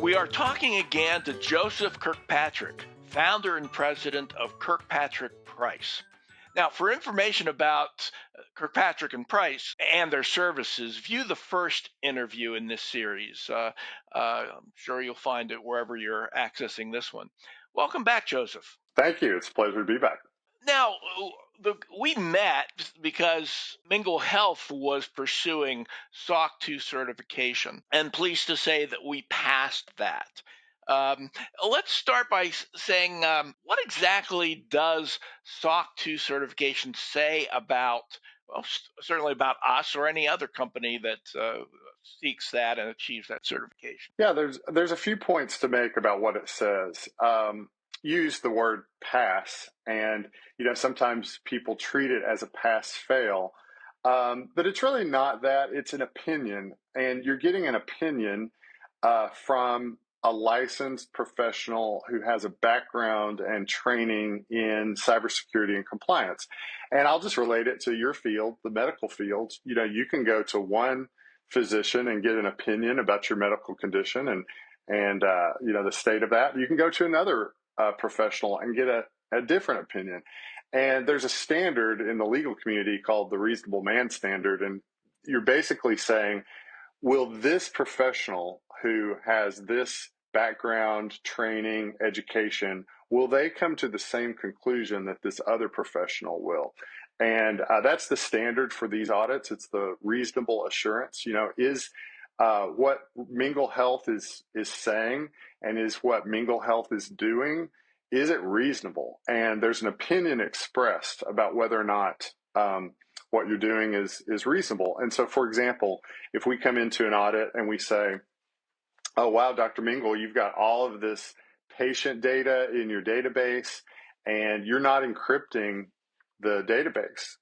We are talking again to Joseph Kirkpatrick, founder and president of KirkpatrickPrice. Now, for information about Kirkpatrick and Price and their services, view the first interview in this series. I'm sure you'll find it wherever you're accessing this one. Welcome back, Joseph. Thank you. It's a pleasure to be back. Now, we met because Mingle Health was pursuing SOC 2 certification, and pleased to say that we passed that. Let's start by saying what exactly does SOC 2 certification say about, well, certainly about us or any other company that seeks that and achieves that certification? Yeah, there's a few points to make about what it says. Use the word pass, and sometimes people treat it as a pass-fail, but it's really not that. It's an opinion, and you're getting an opinion from a licensed professional who has a background and training in cybersecurity and compliance. And I'll just relate it to your field, the medical field. You can go to one physician and get an opinion about your medical condition and the state of that. You can go to another professional and get a different opinion. And there's a standard in the legal community called the reasonable man standard. And you're basically saying, will this professional who has this background, training, education, will they come to the same conclusion that this other professional will? And that's the standard for these audits. It's the reasonable assurance. Is what Mingle Health is saying, and is what Mingle Health is doing, is it reasonable? And there's an opinion expressed about whether or not what you're doing is reasonable. And so, for example, if we come into an audit and we say, oh, wow, Dr. Mingle, you've got all of this patient data in your database, and you're not encrypting the database.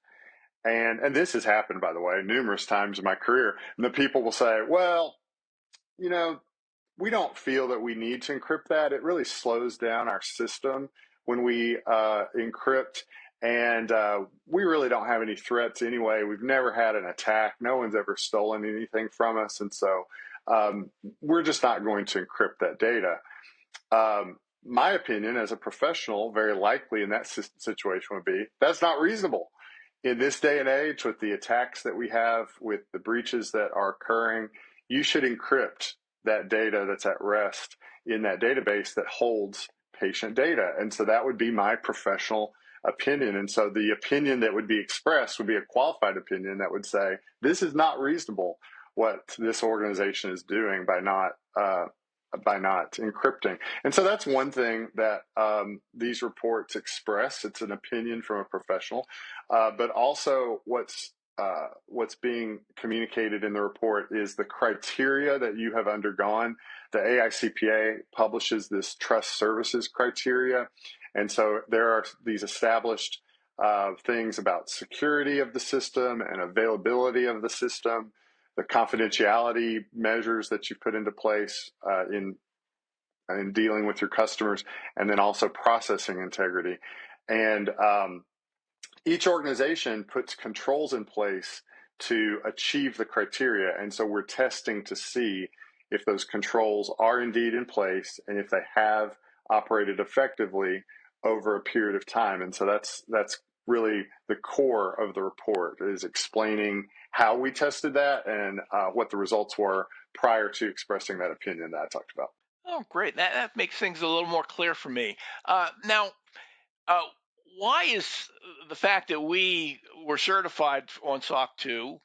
And this has happened, by the way, numerous times in my career. And the people will say, well, we don't feel that we need to encrypt that. It really slows down our system when we encrypt. And we really don't have any threats anyway. We've never had an attack. No one's ever stolen anything from us. And so we're just not going to encrypt that data. My opinion as a professional, very likely in that situation would be, that's not reasonable. In this day and age, with the attacks that we have, with the breaches that are occurring, you should encrypt that data that's at rest in that database that holds patient data. And so that would be my professional opinion. And so the opinion that would be expressed would be a qualified opinion that would say, this is not reasonable what this organization is doing by not encrypting. And so that's one thing that these reports express. It's an opinion from a professional, but also what's being communicated in the report is the criteria that you have undergone. The AICPA publishes this trust services criteria. And so there are these established things about security of the system and availability of the system, the confidentiality measures that you put into place in dealing with your customers, and then also processing integrity. And each organization puts controls in place to achieve the criteria. And so we're testing to see if those controls are indeed in place and if they have operated effectively over a period of time. And so that's really the core of the report, is explaining how we tested that and what the results were prior to expressing that opinion that I talked about. Oh, great. That makes things a little more clear for me. Now, why is the fact that we were certified on SOC 2,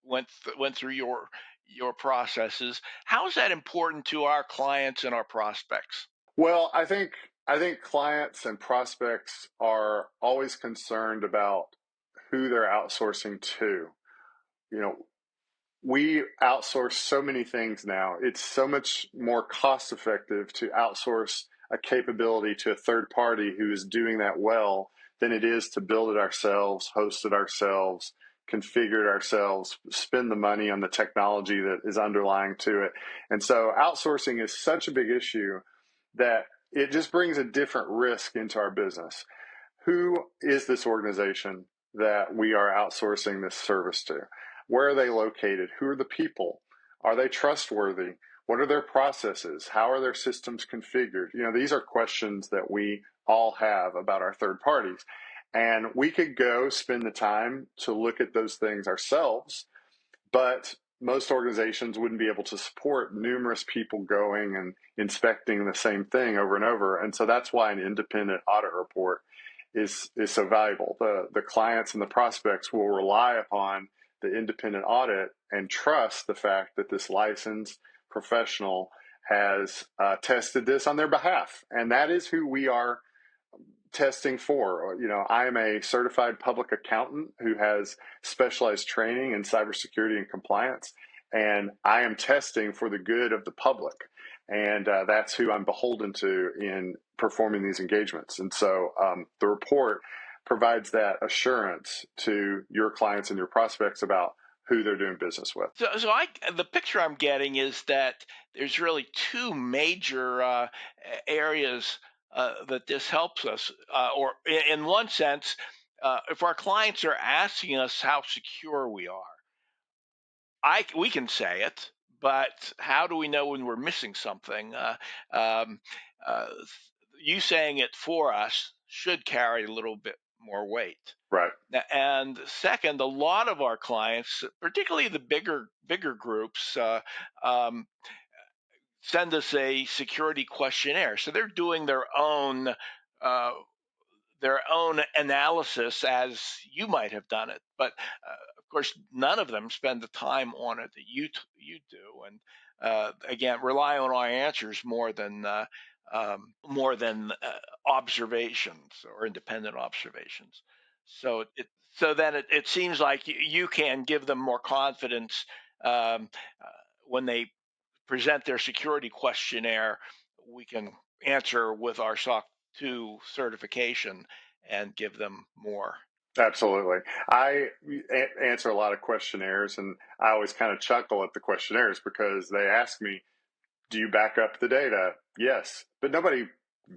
went through your processes, how is that important to our clients and our prospects? Well, I think clients and prospects are always concerned about who they're outsourcing to. We outsource so many things now. It's so much more cost effective to outsource a capability to a third party who is doing that well than it is to build it ourselves, host it ourselves, configure it ourselves, spend the money on the technology that is underlying to it. And so outsourcing is such a big issue that it just brings a different risk into our business. Who is this organization that we are outsourcing this service to? Where are they located? Who are the people? Are they trustworthy? What are their processes? How are their systems configured? These are questions that we all have about our third parties. And we could go spend the time to look at those things ourselves, but most organizations wouldn't be able to support numerous people going and inspecting the same thing over and over. And so that's why an independent audit report is so valuable. The clients and the prospects will rely upon the independent audit and trust the fact that this licensed professional has tested this on their behalf. And that is who we are testing for. I am a certified public accountant who has specialized training in cybersecurity and compliance, and I am testing for the good of the public. And that's who I'm beholden to in performing these engagements. And so the report provides that assurance to your clients and your prospects about who they're doing business with. So the picture I'm getting is that there's really two major areas that this helps us, or in one sense, if our clients are asking us how secure we are, we can say it, but how do we know when we're missing something? Um, uh, you saying it for us should carry a little bit more weight. Right. And second, a lot of our clients, particularly the bigger groups, um, send us a security questionnaire. So they're doing uh, their own analysis as you might have done it. But of course, none of them spend the time on it that you do, and again, rely on our answers more than observations or independent observations. So it seems like you can give them more confidence um, when they present their security questionnaire. We can answer with our SOC 2 certification and give them more. Absolutely. I answer a lot of questionnaires, and I always kind of chuckle at the questionnaires because they ask me, do you back up the data? Yes. But nobody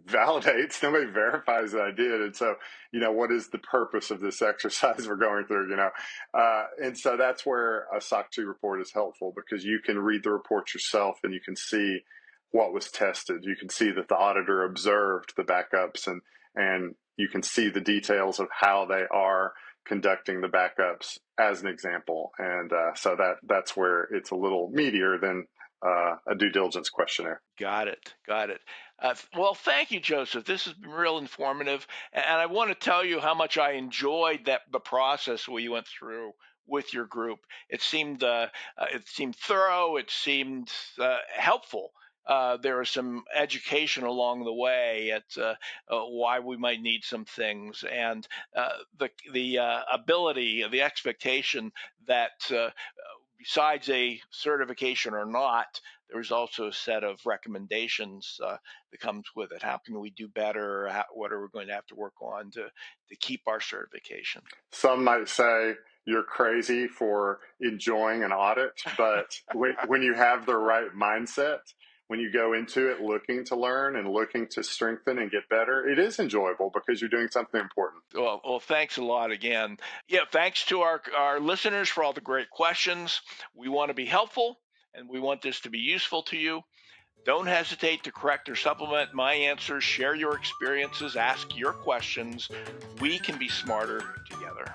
validates, nobody verifies that I did. And so, what is the purpose of this exercise we're going through, and so that's where a SOC 2 report is helpful, because you can read the report yourself and you can see what was tested. You can see that the auditor observed the backups, and you can see the details of how they are conducting the backups as an example. And so that's where it's a little meatier than a due diligence questionnaire. Got it. Got it. Well, thank you, Joseph. This has been real informative, and I want to tell you how much I enjoyed the process we went through with your group. It seemed thorough. It seemed helpful. There was some education along the way at why we might need some things, and the ability, the expectation that besides a certification or not, there's also a set of recommendations that comes with it. How can we do better? What are we going to have to work on to keep our certification? Some might say you're crazy for enjoying an audit, but when you have the right mindset, when you go into it looking to learn and looking to strengthen and get better, it is enjoyable because you're doing something important. Well, thanks a lot again. Yeah, thanks to our listeners for all the great questions. We want to be helpful, and we want this to be useful to you. Don't hesitate to correct or supplement my answers, share your experiences, ask your questions. We can be smarter together.